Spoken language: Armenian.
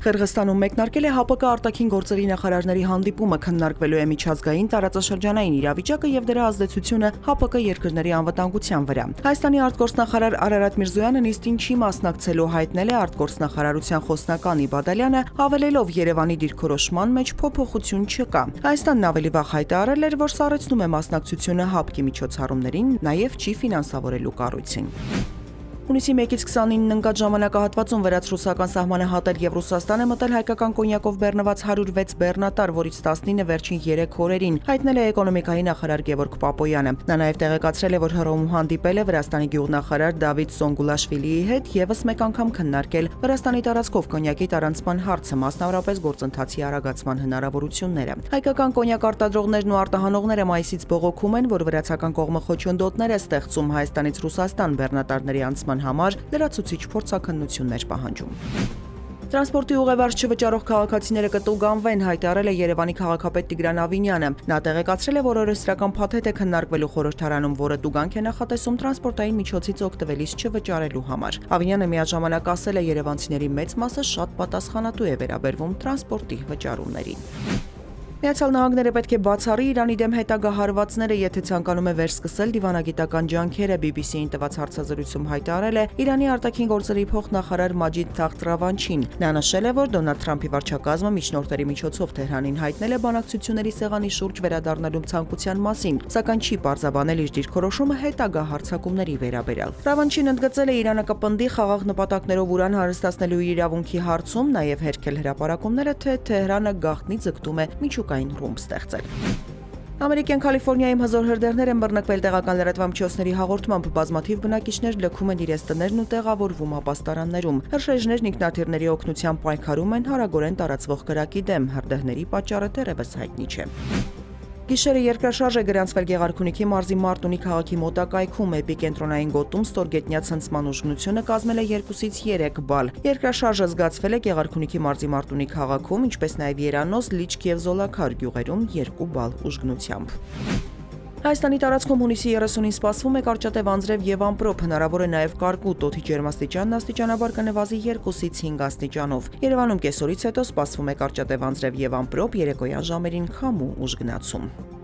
Қырղստանում մեկնարկել է ՀԱՊԿ արտաքին գործերի նախարարների հանդիպումը, քննարկվելու է միջազգային տարածաշրջանային իրավիճակը եւ դրա ազդեցությունը ՀԱՊԿ երկրների անվտանգության վրա։ Հայաստանի արտգործնախարար Արարատ Միրզոյանը նիստին չի մասնակցելու, հայտնել է արտգործնախարարության խոսնական Իբադալյանը, հավելելով Երևանի դիրքորոշման մեջ փոփոխություն չկա։ Հայաստանն ավելի վաղ հայտարարել էր, որ սառեցնում է մասնակցությունը ՀԱՊԿ-ի միջոցառումներին, նաեւ չի ֆինանսավորելու կառույցին։ Հունիսի 1-ից 29-ն ընկած ժամանակահատվածում վրաց ռուսական սահմանը հատել եւ Ռուսաստան է մտել հայկական կոնյակով բեռնված 106 բեռնատար, որից 19-ը վերջին 3 օրերին, հայտնել է էկոնոմիկայի նախարար Գևորգ Պապոյանը։ Նա նաեւ տեղեկացրել է, որ Հռոմում հանդիպել է Վրաստանի գյուղնախարար Դավիթ Սոնգուլաշվիլիի հետ, եւս մեկ անգամ քննարկել Վրաստանի տարածքով կոնյակի տարանցման հարցը, մասնավորապես գործընթացի արագացման հնարավորությունները։ Հայկական կոնյակ արտադրողներն ու արտահանողները մայիսից բողոքում են, որ վրացական կողմը խոչընդոտներ է ստեղծում Հայաստանից Ռուսաստան բեռնատարների անցման համար լրացուցիչ փորձաքննություններ պահանջում։ Տրանսպորտի ուղևորձ չվճարող քաղաքացիները կտուգանվեն, հայտարարել է Երևանի քաղաքապետ Տիգրան Ավինյանը։ Նա տեղեկացրել է, որ օրենսդրական փաթեթ է քննարկվելու խորհրդարանում, որը տուգանք է նախատեսում տրանսպորտային միջոցից օգտվելիս չվճարելու համար։ Ավինյանը միաժամանակ ասել է, երևանցիների մեծ մասը շատ պատասխանատու է վերաբերվում տրանսպորտի վճարումներին։ Միացյալ Նահանգները պետք է բացառի Իրանի դեմ հետագա հարվածները, եթե ցանկանում է վերսկսել դիվանագիտական ջանքերը, BBC-ին տված հարցազրույցում հայտարարել է Իրանի արտաքին գործերի փոխնախարար Մաջիդ Թախտ Ռավանչին։ Նա նշել է, որ Դոնալդ Թրամփի վարչակազմը միջնորդերի միջոցով Թեհրանին հայտնել է բանակցությունների սեղանի շուրջ վերադառնալու ցանկության մասին, սակայն չի պարզաբանել իր դիրքորոշումը հետագա հարձակումների վերաբերյալ։ Ռավանչին ընդգծել է Իրանը կպնդի խաղաղ նպատակներով ուրան հարստացնելու իրավունքի հարցում, նաև հերքել հրապարակումները, թե Թեհրանը գաղտնի ձգտում է միջուկային ռումբ ստեղծել։ Ամերիկյան Կալիֆոռնիայում հզոր հրդեհներ են բռնկվել տեղական լրատվամիջոցների հաղորդմամբ, բազմաթիվ բնակիչներ լքում են իրենց տներն ու տեղավորվում ապաստարաններում։ Հրշեջներն ինքնաթիռների օգնությամբ պայքարում են հարագորեն տարածվող կրակի դեմ, հրդեհների պատճառը դեռևս հայտնի չէ։ Գիշերը երկրաշարժ է գրանցվել Գեղարքունիքի մարզի Մարտունի քաղաքի մոտակայքում, էպիկենտրոնային գոտում ստորգետնյա ցնցման ուժգնությունը կազմել է 2-ից 3 բալ։ Երկրաշարժը զգացվել է Գեղարքունիքի մարզի Մարտունի քաղաքում, ինչպես նաև Երանոս, Լիչք եւ Զոլաքար գյուղերում 2 բալ ուժգնությամբ։ Հայաստանի տարածքում հունիսի 30-ին սպասվում է կարճատև անձրև եւ ամպրոպ, հնարավոր է նաեւ կարկուտ, օդի ջերմաստիճանն աստիճանաբար կնվազի 2-ից 5 աստիճանով։ Երևանում կեսօրից հետո սպասվում է կարճատև անձրև եւ ամպրոպ, երեկոյան ժամերին քամու ուժգնացում։